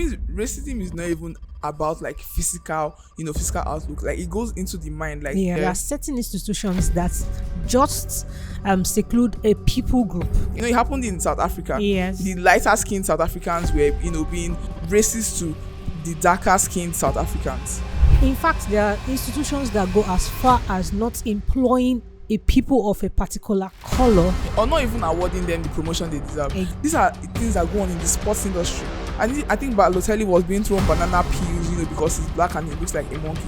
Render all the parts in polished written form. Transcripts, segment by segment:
means racism is not even about like physical outlook. Like it goes into the mind. Like There are certain institutions that just seclude a people group. it happened in South Africa. Yes. The lighter skinned South Africans were being racist to the darker skinned South Africans. In fact, there are institutions that go as far as not employing a people of a particular color, or not even awarding them the promotion they deserve. These are things that go on in the sports industry. And I think Balotelli was being thrown banana peels, because he's black and he looks like a monkey.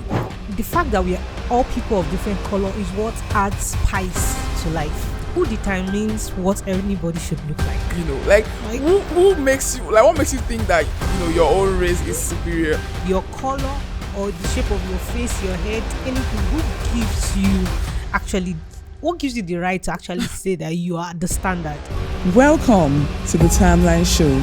The fact that we are all people of different color is what adds spice to life. Who determines what anybody should look like? Who makes you what makes you think that your own race is superior? Your color or the shape of your face, your head, anything. What gives you the right to actually say that you are the standard? Welcome to the Timeline Show.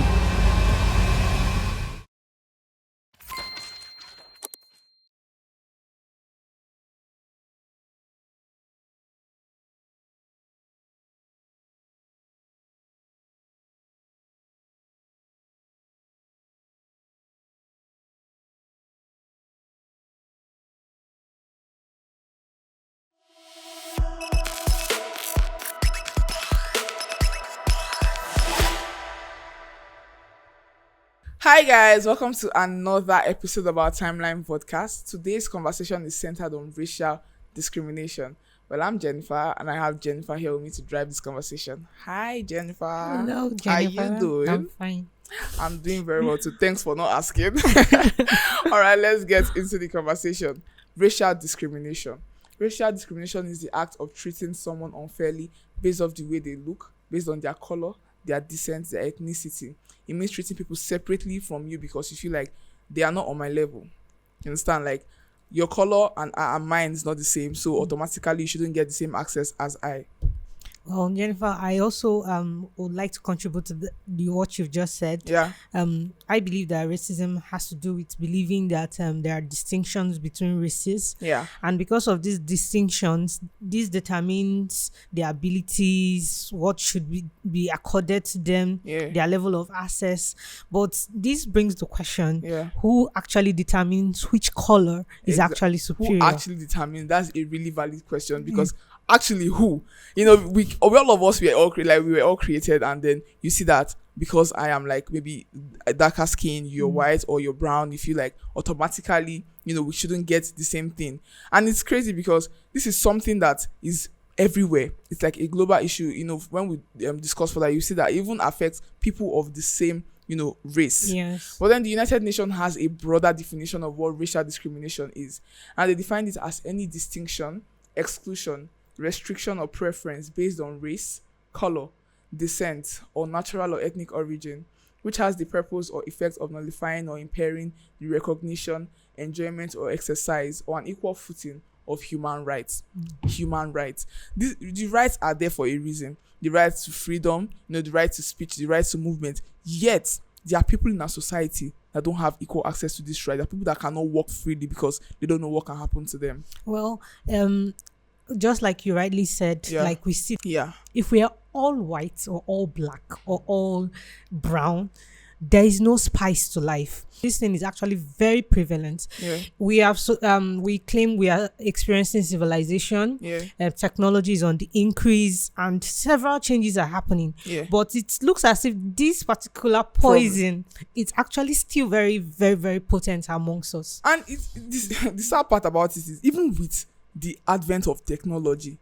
Hi guys, welcome to another episode of our Timeline podcast. Today's conversation is centered on racial discrimination. Well, I'm Jennifer and I have Jennifer here with me to drive this conversation. Hi Jennifer. Hello Jennifer. How you doing? I'm fine. I'm doing very well too. Thanks for not asking. Alright, let's get into the conversation. Racial discrimination. Racial discrimination is the act of treating someone unfairly based off the way they look, based on their color, their descent, their ethnicity. It means treating people separately from you because you feel like they are not on my level. You understand? Like your color and mine is not the same, so automatically you shouldn't get the same access as I. Well, Jennifer, I also would like to contribute to what you've just said. Yeah. I believe that racism has to do with believing that there are distinctions between races. Yeah. And because of these distinctions, this determines their abilities, what should be accorded to them, their level of access. But this brings the question, who actually determines which color is actually superior? Who actually determines? That's a really valid question because actually who? All of us, we were all created, and then you see that because I am like maybe a darker skin, you're white or you're brown, you feel like automatically, we shouldn't get the same thing. And it's crazy because this is something that is everywhere. It's like a global issue. When we discuss further, you see that it even affects people of the same race. Yes. But then the United Nations has a broader definition of what racial discrimination is, and they define it as any distinction, exclusion, restriction or preference based on race, color, descent, or natural or ethnic origin, which has the purpose or effect of nullifying or impairing the recognition, enjoyment, or exercise or an equal footing of human rights. Human rights. The rights are there for a reason. The right to freedom, the right to speech, the right to movement. Yet, there are people in our society that don't have equal access to this right. There are people that cannot walk freely because they don't know what can happen to them. Well, just like you rightly said, like we see, if we are all white or all black or all brown, there is no spice to life. This thing is actually very prevalent. We claim we are experiencing civilization. Technology is on the increase and several changes are happening. But it looks as if this particular poison is actually still very, very, very potent amongst us. And the sad part about it is even with the advent of technology,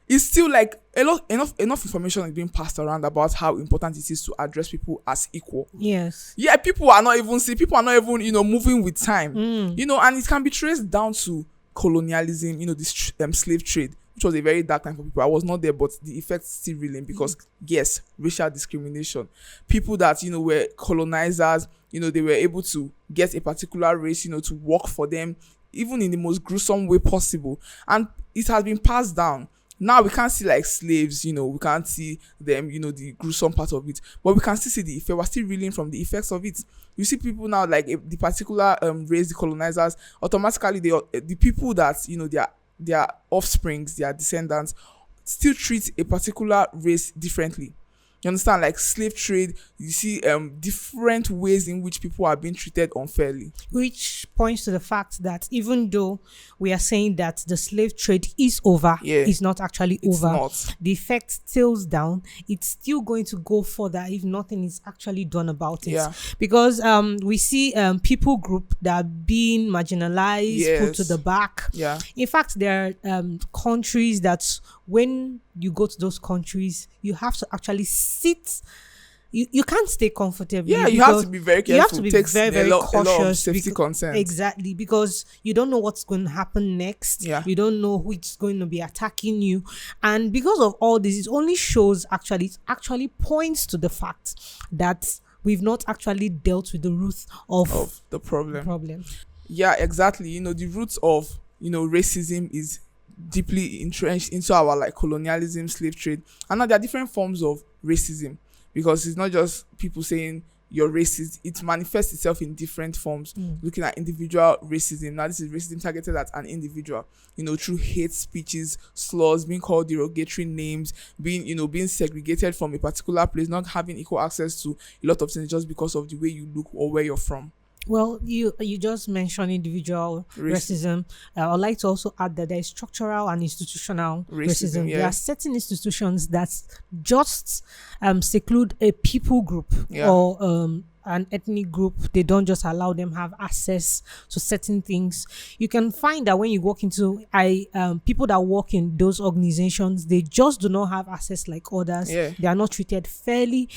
it's still like enough information is being passed around about how important it is to address people as equal. Yes. Yeah, people are not even moving with time. And it can be traced down to colonialism, this slave trade, which was a very dark time for people. I was not there, but the effects still reeling because yes, racial discrimination. People that were colonizers, they were able to get a particular race, to work for them, even in the most gruesome way possible, and it has been passed down. Now we can't see like slaves, we can't see them, the gruesome part of it, but we can still see the effect. We're still reeling from the effects of it. You see people now like the particular race, the colonizers, automatically the people that their offsprings, their descendants still treat a particular race differently. You understand? Like slave trade, you see different ways in which people are being treated unfairly. Which points to the fact that even though we are saying that the slave trade is over, it's not actually over. Not. The effect stills down. It's still going to go further if nothing is actually done about it. Yeah. Because we see people group that are being marginalized, put to the back. Yeah. In fact, there are countries that when you go to those countries, you have to actually sit. You can't stay comfortably. Yeah, you have to be very careful. You have to be very, very cautious. A lot of safety concerns. Exactly, because you don't know what's going to happen next. Yeah. You don't know who is going to be attacking you. And because of all this, it only shows it actually points to the fact that we've not actually dealt with the root of the problem. The Yeah, exactly. The roots of, racism is deeply entrenched into our like colonialism, slave trade. And now there are different forms of racism. Because it's not just people saying you're racist, it manifests itself in different forms. Looking at individual racism. Now, this is racism targeted at an individual, through hate speeches, slurs, being called derogatory names, being segregated from a particular place, not having equal access to a lot of things just because of the way you look or where you're from. Well, you just mentioned individual racism. I'd like to also add that there is structural and institutional racism. Yeah. There are certain institutions that just seclude a people group or an ethnic group. They don't just allow them have access to certain things. You can find that when you walk into people that work in those organizations, they just do not have access like others. Yeah. They are not treated fairly.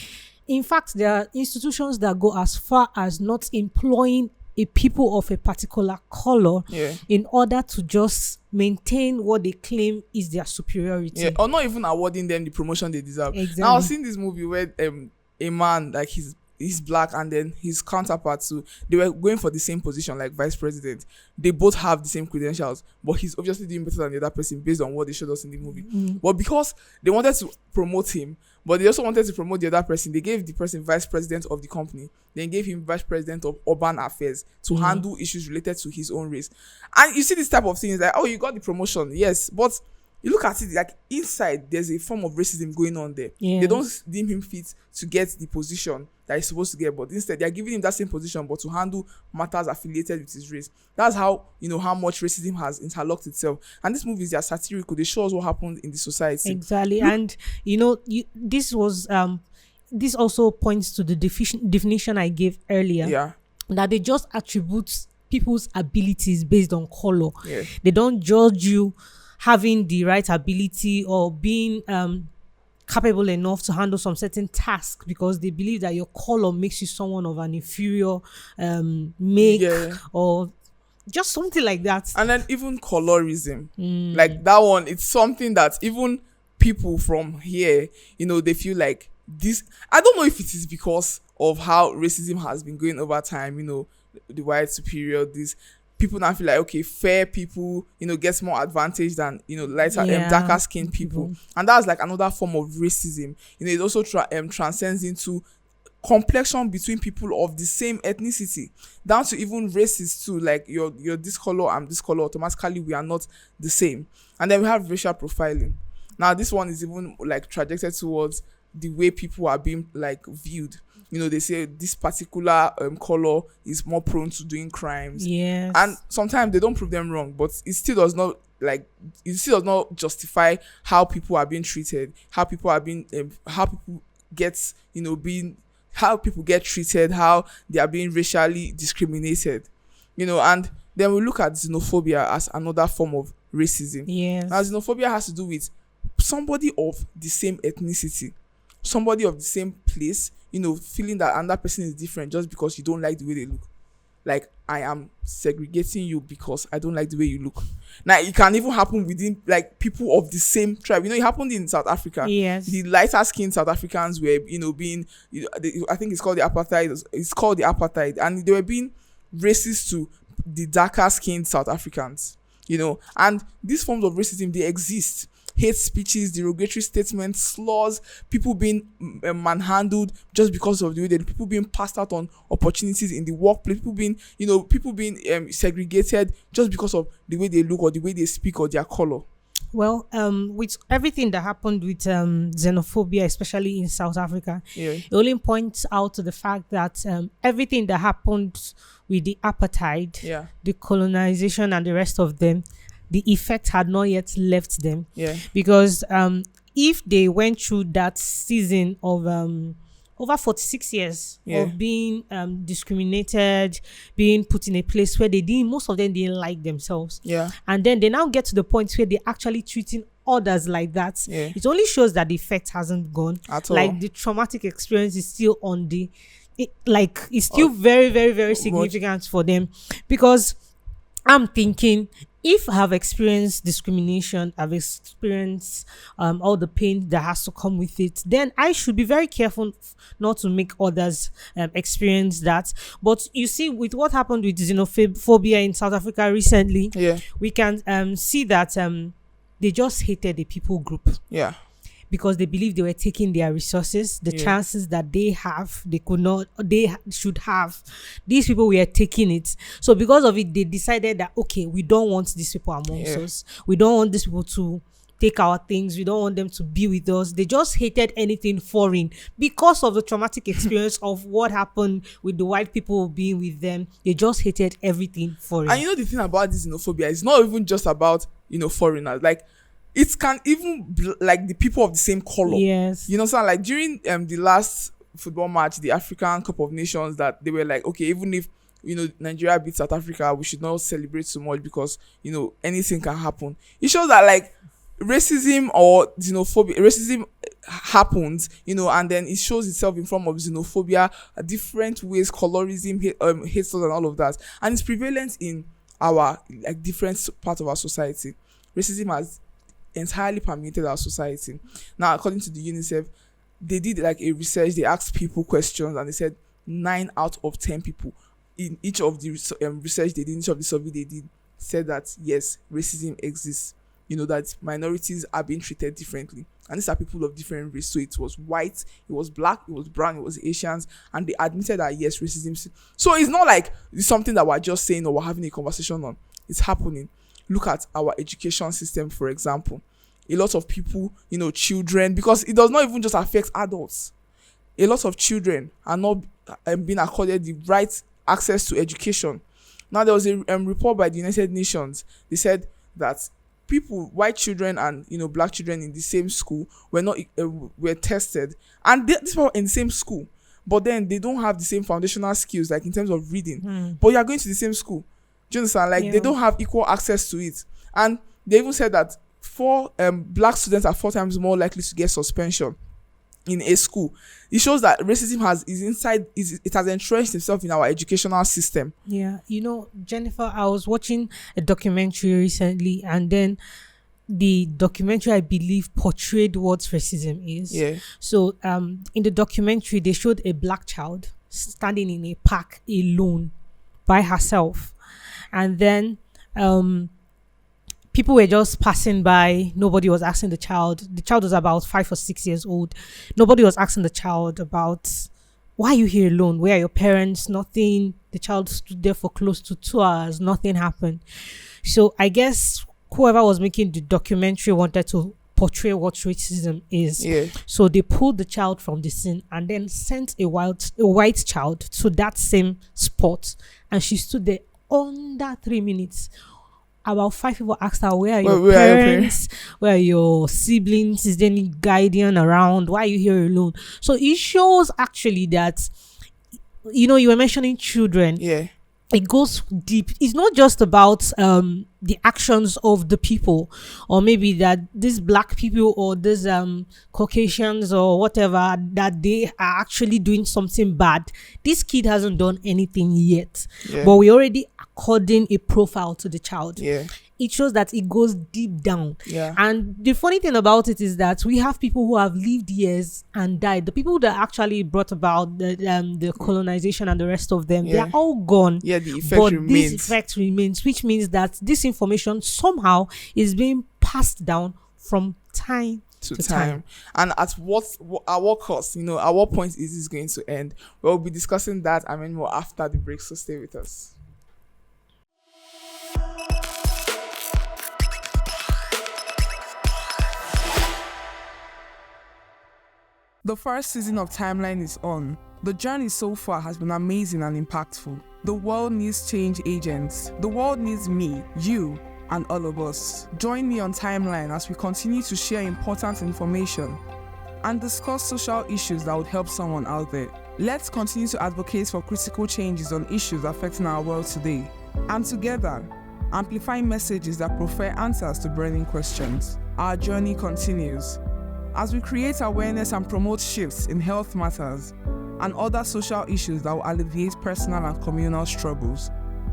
In fact, there are institutions that go as far as not employing a people of a particular color in order to just maintain what they claim is their superiority. Yeah, or not even awarding them the promotion they deserve. Exactly. Now, I've seen this movie where a man, like he's black, and then his counterpart too, they were going for the same position, like vice president. They both have the same credentials, but he's obviously doing better than the other person based on what they showed us in the movie. But because they wanted to promote him, but they also wanted to promote the other person, they gave the person vice president of the company, then gave him vice president of urban affairs to handle issues related to his own race. And you see this type of things like, oh, you got the promotion, yes, but you look at it like inside there's a form of racism going on there. They don't deem him fit to get the position that he's supposed to get, but instead they're giving him that same position but to handle matters affiliated with his race. That's how how much racism has interlocked itself. And these movies, they are satirical. They show us what happened in the society. Exactly. And this was this also points to the definition I gave earlier, that they just attribute people's abilities based on color. They don't judge you having the right ability or being capable enough to handle some certain task because they believe that your color makes you someone of an inferior or just something like that. And then even colorism, like that one, it's something that even people from here, they feel like this. I don't know if it is because of how racism has been going over time, the white superior, this. People now feel like, okay, fair people, gets more advantage than, lighter, darker skinned people. And that's like another form of racism. It also transcends into complexion between people of the same ethnicity, down to even races too. Like you're this color, I'm this color, automatically we are not the same. And then we have racial profiling. Now this one is even like trajected towards the way people are being like viewed. They say this particular color is more prone to doing crimes. Yes. And sometimes they don't prove them wrong, but it still does not justify how people are being treated, how people are being, how people get, how people get treated, how they are being racially discriminated, and then we look at xenophobia as another form of racism. Yes. Now, xenophobia has to do with somebody of the same ethnicity, somebody of the same place, feeling that another person is different just because you don't like the way they look. Like, I am segregating you because I don't like the way you look. Now, it can even happen within, like, people of the same tribe. It happened in South Africa. Yes. The lighter-skinned South Africans were, being, I think it's called the apartheid. It's called the apartheid. And they were being racist to the darker-skinned South Africans, And these forms of racism, they exist. Hate speeches, derogatory statements, slurs, people being manhandled just because of the way people being passed out on opportunities in the workplace, people being segregated just because of the way they look or the way they speak or their color. Well, with everything that happened with xenophobia, especially in South Africa, it only points out to the fact that everything that happened with the apartheid, the colonization, and the rest of them, the effect had not yet left them. Because if they went through that season of over 46 years of being discriminated, being put in a place where most of them didn't like themselves. And then they now get to the point where they're actually treating others like that. It only shows that the effect hasn't gone. At all. Like the traumatic experience is still on it's still very, very, very significant for them. Because I'm thinking, if I have experienced discrimination, I've experienced all the pain that has to come with it, then I should be very careful not to make others experience that. But you see, with what happened with xenophobia in South Africa recently, we can see that they just hated the people group. Because they believe they were taking their resources, the chances that they should have. These people were taking it. So because of it, they decided that, okay, we don't want these people amongst us. We don't want these people to take our things. We don't want them to be with us. They just hated anything foreign because of the traumatic experience of what happened with the white people being with them. They just hated everything foreign. And the thing about this xenophobia is not even just about, foreigners. Like, it can even be like the people of the same color. So like during the last football match, the African Cup of Nations, that they were like, okay, even if Nigeria beats South Africa, we should not celebrate so much because anything can happen. It shows that like racism or xenophobia, racism happens, and then it shows itself in form of xenophobia, different ways, colorism, hate and all of that, and it's prevalent in our like different parts of our society. Racism has entirely permeated our society. Now, according to the UNICEF, they did like a research. They asked people questions, and they said 9 out of 10 people in each of the research they did, each of the survey they did, said that yes, racism exists. That minorities are being treated differently, and these are people of different race. So it was white, it was black, it was brown, it was Asians, and they admitted that yes, racism. So it's not like it's something that we're just saying or we're having a conversation on. It's happening. Look at our education system, for example. A lot of people, children, because it does not even just affect adults. A lot of children are not being accorded the right access to education. Now, there was a report by the United Nations. They said that white children and black children in the same school were tested, and these people in the same school, but then they don't have the same foundational skills, like in terms of reading. But you are going to the same school. Do you understand? Like they don't have equal access to it. And they even said that black students are 4 times more likely to get suspension in a school. It shows that racism it has entrenched itself in our educational system. Jennifer, I was watching a documentary recently, and then the documentary, I believe, portrayed what racism is. So in the documentary, they showed a black child standing in a park alone by herself. And then people were just passing by. Nobody was asking the child. The child was about 5 or 6 years old. Nobody was asking the child about, why are you here alone? Where are your parents? Nothing. The child stood there for close to 2 hours. Nothing happened. So I guess whoever was making the documentary wanted to portray what racism is. So they pulled the child from the scene and then sent a white child to that same spot. And she stood there under 3 minutes. About 5 people asked her, where are your parents? Where are your siblings? Is there any guardian around? Why are you here alone? So it shows actually that, you were mentioning children. It goes deep. It's not just about the actions of the people, or maybe that these black people or these Caucasians or whatever, that they are actually doing something bad. This kid hasn't done anything yet, but we already according a profile to the child. It shows that it goes deep down. And the funny thing about it is that we have people who have lived years and died. The people that actually brought about the colonization and the rest of them, they're all gone. The effect remains. This effect remains, which means that this information somehow is being passed down from time to time. And at what cost? At what point is this going to end? We'll be discussing that and many more after the break, so stay with us. The first season of Timeline is on. The journey so far has been amazing and impactful. The world needs change agents. The world needs me, you, and all of us. Join me on Timeline as we continue to share important information and discuss social issues that would help someone out there. Let's continue to advocate for critical changes on issues affecting our world today. And together, amplifying messages that prefer answers to burning questions. Our journey continues as we create awareness and promote shifts in health matters and other social issues that will alleviate personal and communal struggles,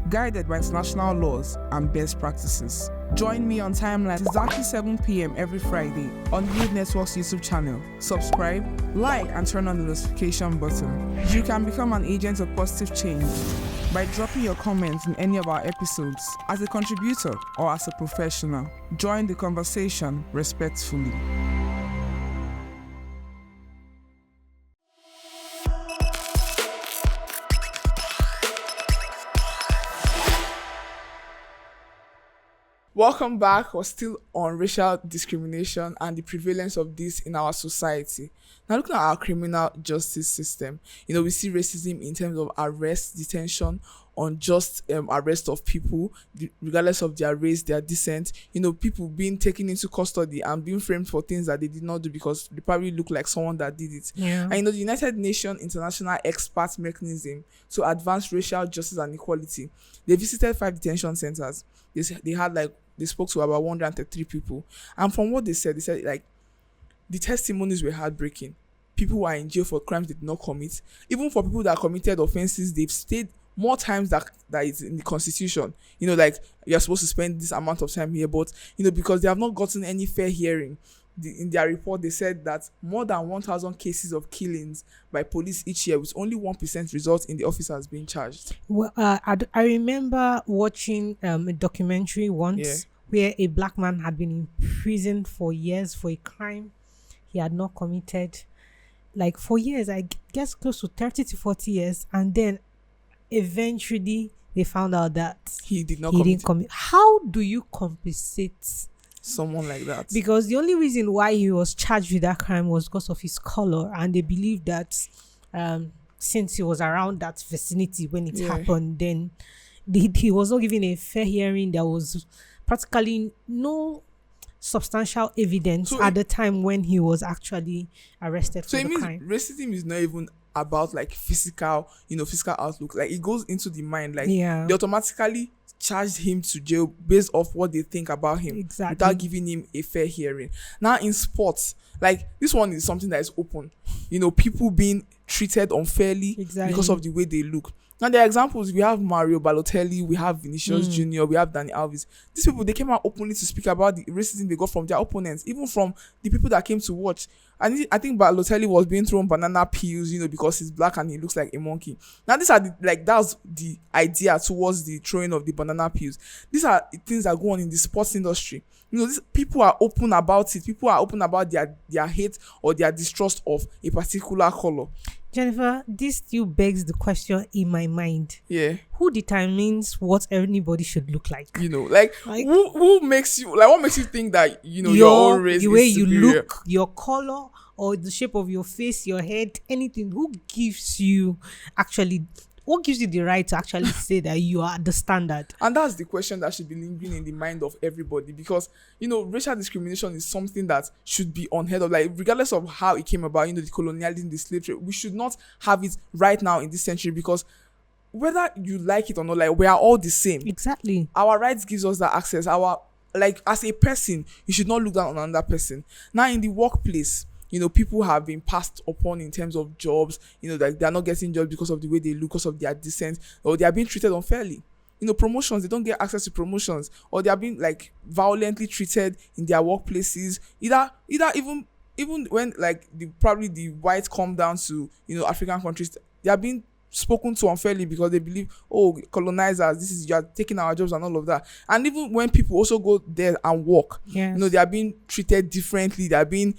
guided by international laws and best practices. Join me on Timeline exactly 7 p.m. every Friday on Youth Network's YouTube channel. Subscribe, like, and turn on the notification button. You can become an agent of positive change by dropping your comments in any of our episodes as a contributor or as a professional. Join the conversation respectfully. Welcome back. We're still on racial discrimination and the prevalence of this in our society. Now, looking at our criminal justice system, we see racism in terms of arrest, detention, unjust arrest of people, regardless of their race, their descent. People being taken into custody and being framed for things that they did not do because they probably look like someone that did it. Yeah. And the United Nations International Expert Mechanism to Advance Racial Justice and Equality, they visited 5 detention centers. They spoke to about 133 people. And from what they said the testimonies were heartbreaking. People were in jail for crimes they did not commit. Even for people that committed offenses, they've stayed more times that is in the Constitution. You're supposed to spend this amount of time here, but, because they have not gotten any fair hearing. In their report, they said that more than 1,000 cases of killings by police each year, with only 1% result in the officers being charged. Well, I remember watching a documentary once where a black man had been in prison for years for a crime he had not committed. Like for years, I guess close to 30 to 40 years. And then eventually they found out that he didn't commit. How do you compensate someone like that? Because the only reason why he was charged with that crime was because of his color, and they believe that since he was around that vicinity when it happened, then he was not given a fair hearing. There was practically no substantial evidence at the time when he was actually arrested for the crime. So racism is not even about physical outlook. It goes into the mind. They automatically charged him to jail based off what they think about him, without giving him a fair hearing. Now in sports, this one is something that is open. People being treated unfairly because of the way they look. Now there are examples. We have Mario Balotelli, we have Vinicius Jr., we have Dani Alves. These people, they came out openly to speak about the racism they got from their opponents, even from the people that came to watch. And I think Balotelli was being thrown banana peels, because he's black and he looks like a monkey. Now these are that's the idea towards the throwing of the banana peels. These are things that go on in the sports industry. These people are open about it. People are open about their hate or their distrust of a particular color. Jennifer, this still begs the question in my mind. Yeah. Who determines what anybody should look like? Who makes you, what makes you think that, your own race the way is you superior? look, your color, or the shape of your face, your head, anything. Who gives you what gives you the right to actually say that you are the standard? And that's the question that should be lingering in the mind of everybody, because racial discrimination is something that should be unheard of. Regardless of how it came about, the colonialism, the slave trade, we should not have it right now in this century, because whether you like it or not, we are all the same. Exactly. Our rights gives us that access. As a person, you should not look down on another person. Now in the workplace, people have been passed upon in terms of jobs, they're not getting jobs because of the way they look, because of their descent, or they are being treated unfairly. Promotions, they don't get access to promotions, or they are being violently treated in their workplaces. Either even when probably the whites come down to African countries, they are being spoken to unfairly because they believe, colonizers, you are taking our jobs and all of that. And even when people also go there and work, they are being treated differently. They are being,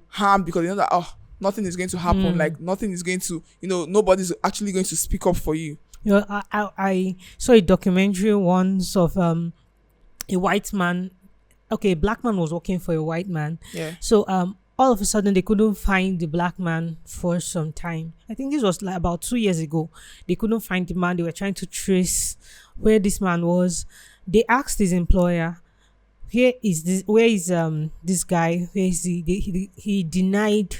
harmed because they know that nothing is going to happen. Nothing is going to, nobody's actually going to speak up for you. I saw a documentary once of a white man. Okay, a black man was working for a white man. Yeah. So all of a sudden they couldn't find the black man for some time. I think this was like about 2 years ago. They couldn't find the man. They were trying to trace where this man was. They asked his employer, where is this guy? Where is he? He denied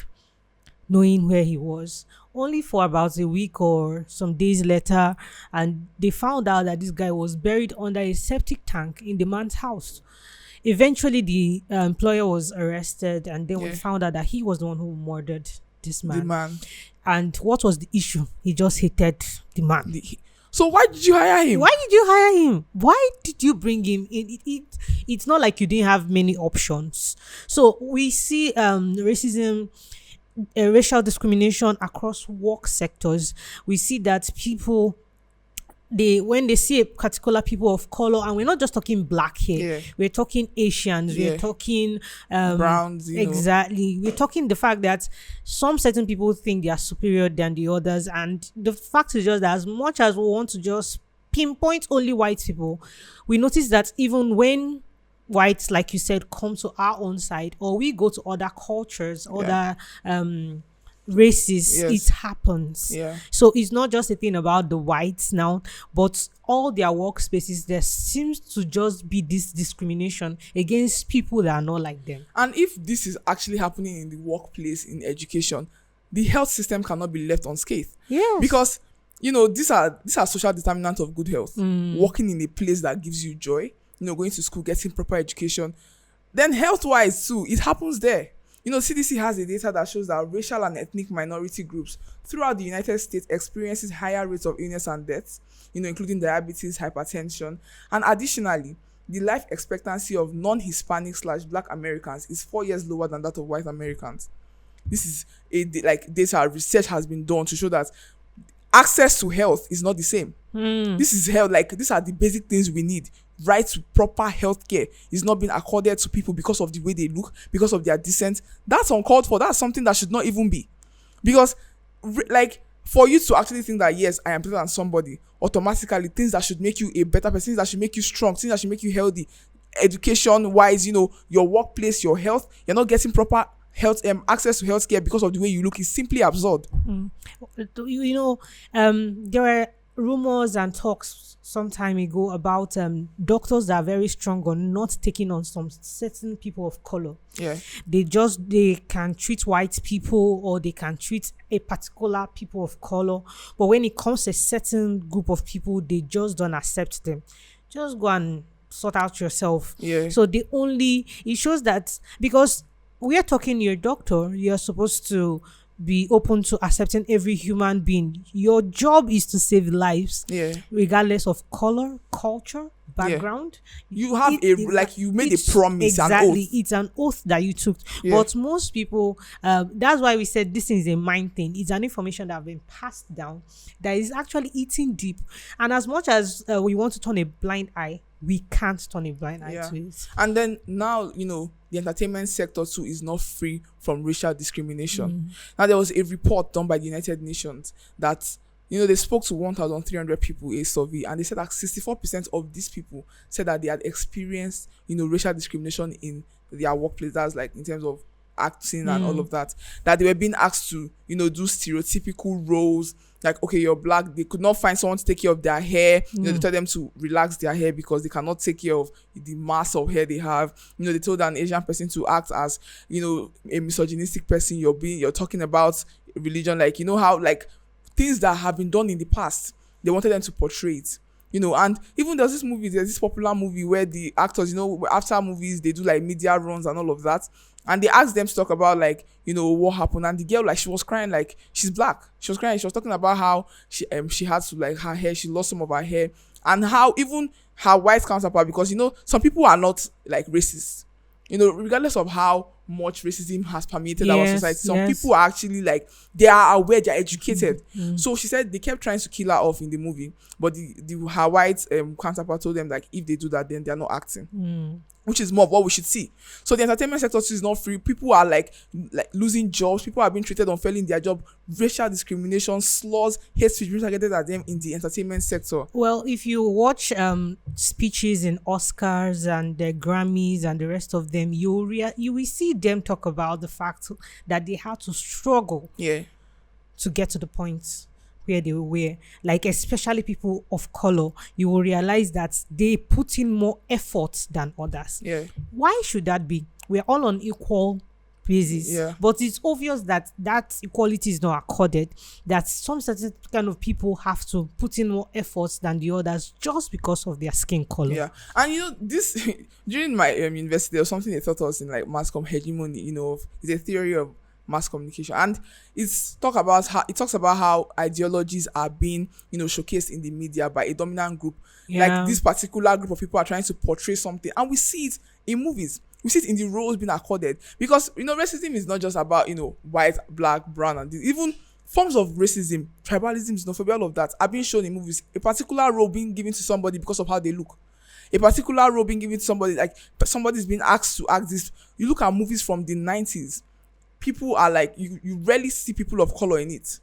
knowing where he was. Only for about a week or some days later, and they found out that this guy was buried under a septic tank in the man's house. Eventually, the employer was arrested, and then we found out that he was the one who murdered this man. The man. And what was the issue? He just hated the man. So why did you hire him? Why did you hire him? Why did you bring him in? It's not like you didn't have many options. So we see racism, racial discrimination across work sectors. We see that people, when they see a particular people of color, and we're not just talking black here, we're talking Asians, we're talking browns, exactly. We're talking the fact that some certain people think they are superior than the others, and the fact is just that as much as we want to just pinpoint only white people, we notice that even when whites, like you said, come to our own side, or we go to other cultures, other races, it happens. So it's not just a thing about the whites now, but all their workspaces, there seems to just be this discrimination against people that are not like them. And if this is actually happening in the workplace, in education, the health system cannot be left unscathed. Because these are social determinants of good health. Working in a place that gives you joy, going to school, getting proper education, then health-wise too, it happens there. CDC has the data that shows that racial and ethnic minority groups throughout the United States experiences higher rates of illness and deaths, including diabetes, hypertension, and additionally, the life expectancy of non-Hispanic/Black Americans is 4 years lower than that of white Americans. This is data research has been done to show that access to health is not the same. This is health, these are the basic things we need. Right to proper health care is not being accorded to people because of the way they look, because of their descent. That's uncalled for. That's something that should not even be. Because for you to actually think that yes, I am better than somebody, automatically things that should make you a better person, things that should make you strong, things that should make you healthy, education wise, your workplace, your health, you're not getting proper health access to healthcare because of the way you look, is simply absurd. There were rumors and talks some time ago about doctors that are very strong on not taking on some certain people of color. They can treat white people, or they can treat a particular people of color, but when it comes to a certain group of people, they just don't accept them. Just go and sort out yourself. So it shows that, because we are talking, you're a doctor, you're supposed to be open to accepting every human being. Your job is to save lives, regardless of color, culture, background. You have you made a promise, exactly, an oath. It's an oath that you took. But most people, that's why we said this is a mind thing. It's an information that have been passed down that is actually eating deep. And as much as we want to turn a blind eye, we can't turn a blind eye to it. And then now, the entertainment sector too is not free from racial discrimination. Now, there was a report done by the United Nations that, they spoke to 1,300 people, a survey, and they said that 64% of these people said that they had experienced, racial discrimination in their workplace. That's in terms of acting and all of that they were being asked to, do stereotypical roles. Okay, you're black, they could not find someone to take care of their hair. They told them to relax their hair because they cannot take care of the mass of hair they have. They told an Asian person to act as, a misogynistic person. You're talking about religion, how things that have been done in the past, they wanted them to portray it. And even there's this popular movie where the actors, after movies, they do media runs and all of that. And they asked them to talk about what happened. And the girl, she was crying, she's black. She was crying. She was talking about how she had to her hair, she lost some of her hair. And how even her white counterpart, because some people are not racist. Regardless of how much racism has permeated our society, some people are actually they are aware, they're educated. So she said they kept trying to kill her off in the movie, but her white counterpart told them if they do that, then they're not acting. Which is more of what we should see. So the entertainment sector is not free. People are losing jobs. People are being treated unfairly in their job. Racial discrimination, slurs, hate speech being targeted at them in the entertainment sector. Well, if you watch speeches in Oscars and the Grammys and the rest of them, you will see see them talk about the fact that they had to struggle to get to the point where they were. Like, especially people of color, you will realize that they put in more effort than others. Why should that be? We're all on equal basis, but it's obvious that equality is not accorded, that some certain kind of people have to put in more efforts than the others just because of their skin color. And this during my university, there was something they taught us in like mass comm hegemony. It's a theory of mass communication, and it talks about how ideologies are being showcased in the media by a dominant group. Like, this particular group of people are trying to portray something, and we see it in movies. We see it in the roles being accorded, because racism is not just about white, black, brown, and even forms of racism, tribalism, xenophobia, all of that are being shown in movies. A particular role being given to somebody because of how they look. A particular role being given to somebody, like somebody's being asked to act this. You look at movies from the 90s, people are like, you rarely see people of color in it.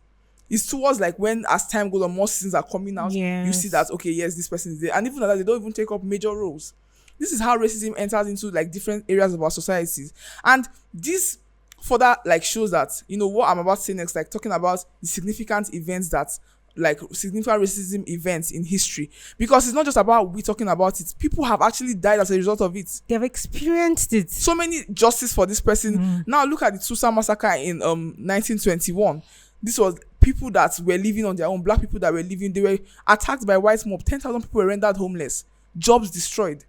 It's towards like when, as time goes on, more seasons are coming out, you see that, okay, yes, this person is there. And even like that, they don't even take up major roles. This is how racism enters into like different areas of our societies. And this further like shows that, what I'm about to say next, like talking about the significant events that, like significant racism events in history. Because it's not just about we talking about it. People have actually died as a result of it. They have experienced it. So many justice for this person. Now look at the Tulsa massacre in 1921. This was people that were living on their own, black people that were living, they were attacked by white mob. 10,000 people were rendered homeless. Jobs destroyed.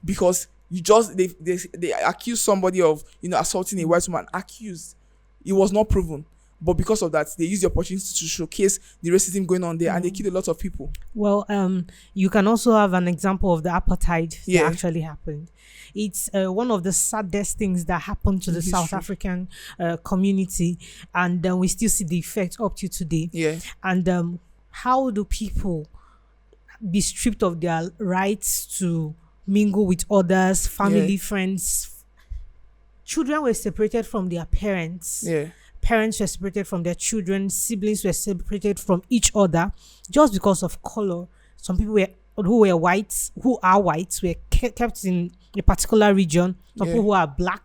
Because they accused somebody of assaulting a white woman. Accused. It was not proven. But because of that, they used the opportunity to showcase the racism going on there, and they killed a lot of people. Well, you can also have an example of the apartheid that actually happened. It's one of the saddest things that happened to the South African community, and we still see the effect up to today. And how do people be stripped of their rights to mingle with others, family, friends? Children were separated from their parents. Parents were separated from their children. Siblings were separated from each other just because of color. Some people who are white were kept in a particular region. Some people who are black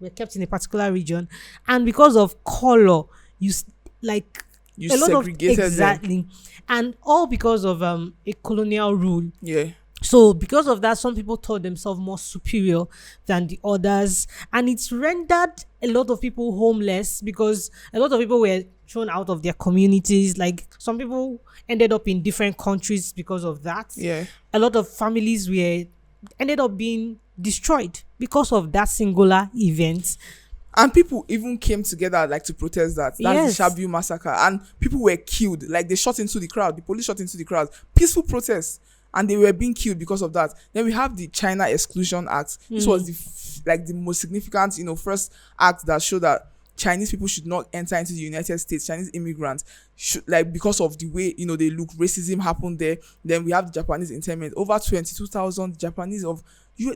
were kept in a particular region, and because of color, you segregated them. And all because of a colonial rule. So because of that, some people thought themselves more superior than the others, and it's rendered a lot of people homeless because a lot of people were thrown out of their communities. Like, some people ended up in different countries because of that. A lot of families ended up being destroyed because of that singular event. And people even came together like to protest that. That's the Shabu massacre, and people were killed. Like, they shot into the crowd. The police shot into the crowd. Peaceful protests. And they were being killed because of that. Then we have the China Exclusion Act. This was the most significant, first act that showed that Chinese people should not enter into the United States. Chinese immigrants should, because of the way they look. Racism happened there. Then we have the Japanese internment. Over 22,000 Japanese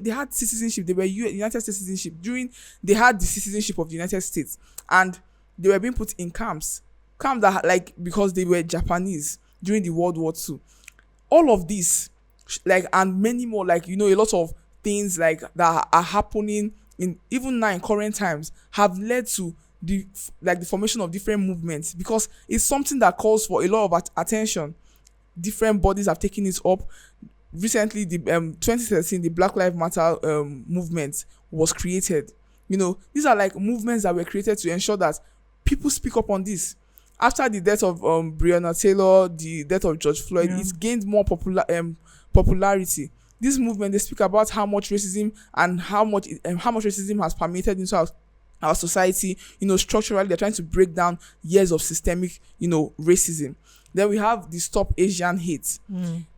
they had citizenship. They were United States citizenship. They had the citizenship of the United States, and they were being put in camps that because they were Japanese during the World War II. All of this, and many more, a lot of things that are happening even now in current times have led to the formation of different movements, because it's something that calls for a lot of attention. Different bodies have taken it up. Recently, the 2013, the Black Lives Matter movement was created. These are movements that were created to ensure that people speak up on this. After the death of Breonna Taylor, the death of George Floyd, it's gained more popularity. This movement, they speak about how much racism and how much racism has permeated into our society. Structurally, they're trying to break down years of systemic, racism. Then we have the Stop Asian Hate.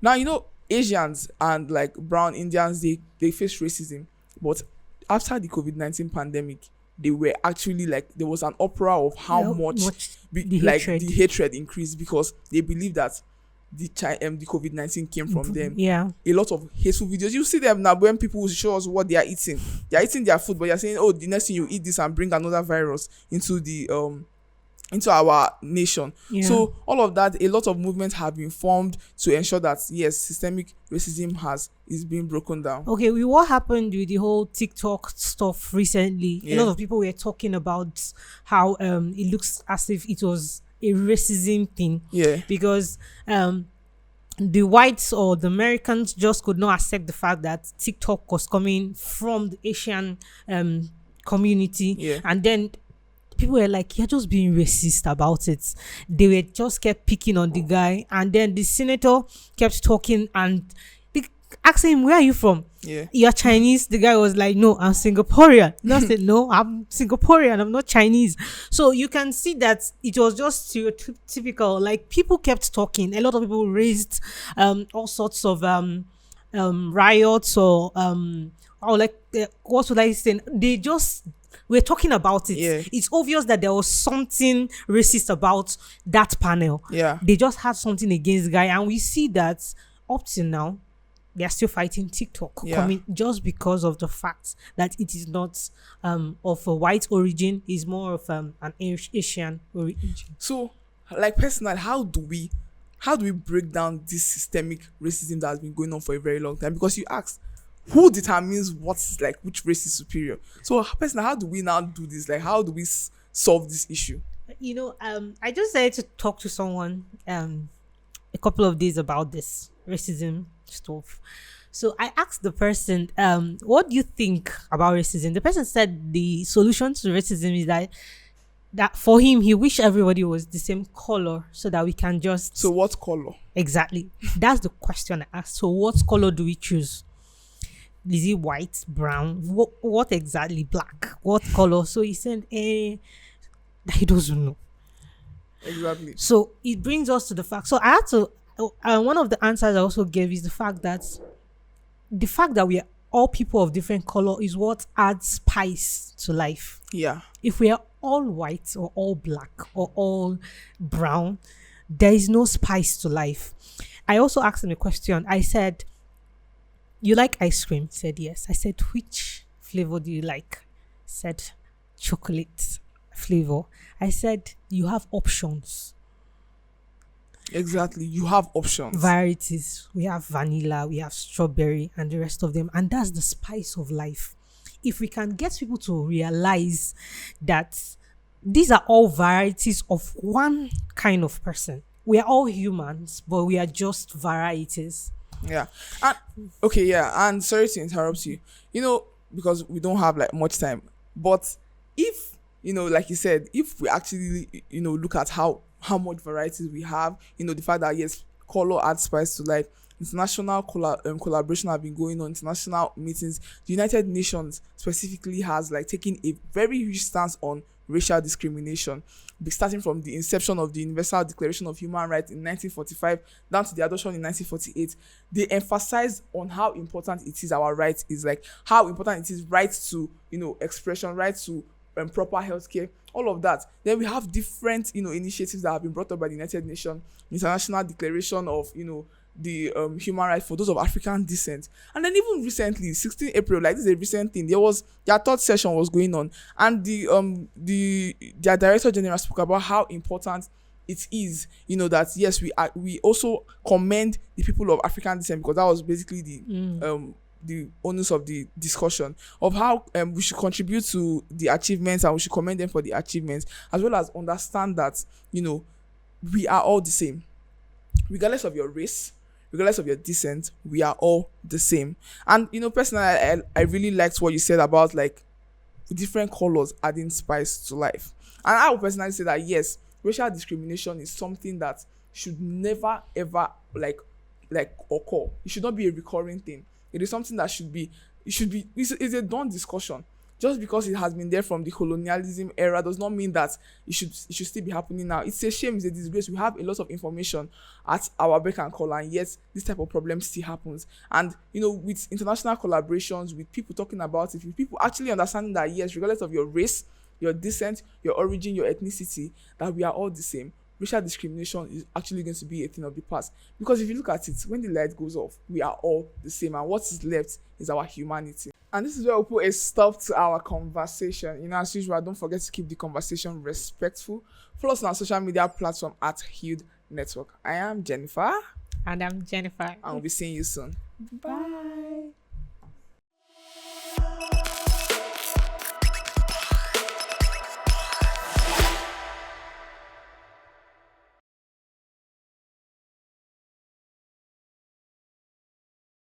Now, Asians and brown Indians, they face racism, but after the COVID-19 pandemic, they were actually there was an uproar of how much the hatred increased, because they believe that the COVID-19 came from them. A lot of hateful videos. You see them now when people show us what they are eating. They are eating their food, but you're saying, oh, the next thing you eat this and bring another virus into the into our nation. So all of that, a lot of movements have been formed to ensure that yes, systemic racism is being broken down. Okay, what happened with the whole TikTok stuff recently? A lot of people were talking about how it looks as if it was a racism thing. Because the whites or the Americans just could not accept the fact that TikTok was coming from the Asian community, and then people were like, you're just being racist about it. They were just kept picking on the guy, and then the senator kept talking and they asked him, where are you from? You're Chinese. The guy was like, no, I'm Singaporean. No, I said, no, I'm Singaporean, I'm not Chinese. So you can see that it was just stereotypical. Like, people kept talking. A lot of people raised all sorts of riots or what would I say? They just we're talking about it. It's obvious that there was something racist about that panel. They just had something against the guy, and we see that up till now they're still fighting TikTok coming just because of the fact that it is not of a white origin, is more of an Asian origin. So, like, personally, how do we break down this systemic racism that has been going on for a very long time? Because you asked, who determines what's like which race is superior? So personally, how do we now do this? Like, how do we solve this issue? I just decided to talk to someone a couple of days about this racism stuff. So I asked the person, what do you think about racism? The person said the solution to racism is that for him, he wished everybody was the same color so that we can just... So what color? Exactly. That's the question I asked. So what color do we choose? Is it white, brown? What exactly? Black? What color? So he said, he doesn't know. Exactly. So it brings us to the fact. So I had to, one of the answers I also gave is the fact that we are all people of different color is what adds spice to life. If we are all white or all black or all brown, there is no spice to life. I also asked him a question. I said, you like ice cream? He said, yes. I said, which flavor do you like? He said, chocolate flavor. I said, you have options. Exactly. You have options. Varieties. We have vanilla, we have strawberry, and the rest of them. And that's the spice of life. If we can get people to realize that these are all varieties of one kind of person. We are all humans, but we are just varieties. And sorry to interrupt you, because we don't have like much time, but if like you said, if we actually look at how much varieties we have, the fact that yes, color adds spice to life, international collaboration have been going on, international meetings, the United Nations specifically has like taken a very huge stance on racial discrimination, starting from the inception of the Universal Declaration of Human Rights in 1945 down to the adoption in 1948. They emphasized on how important it is, our rights is, like how important it is, rights to expression, rights to proper healthcare, all of that. Then we have different initiatives that have been brought up by the United Nations, International Declaration of the human rights for those of African descent. And then even recently, 16 April, like this is a recent thing, their third session was going on, and their director general spoke about how important it is, that yes, we also commend the people of African descent, because that was basically the onus of the discussion of how we should contribute to the achievements, and we should commend them for the achievements, as well as understand that we are all the same, regardless of your race, regardless of your descent. We are all the same. And personally, I really liked what you said about like different colors adding spice to life. And I would personally say that yes, racial discrimination is something that should never ever like occur. It should not be a recurring thing. It is something that it's a done discussion. Just because it has been there from the colonialism era does not mean that it should still be happening now. It's a shame, it's a disgrace. We have a lot of information at our beck and call, and yet this type of problem still happens. And with international collaborations, with people talking about it, with people actually understanding that yes, regardless of your race, your descent, your origin, your ethnicity, that we are all the same. racial discrimination is actually going to be a thing of the past. Because if you look at it, when the light goes off, we are all the same, and what is left is our humanity. And this is where we'll put a stop to our conversation. You know, as usual, don't forget to keep the conversation respectful. Follow us on our social media platform at Healed Network. I am Jennifer. And I'm Jennifer. And we'll be seeing you soon. Bye.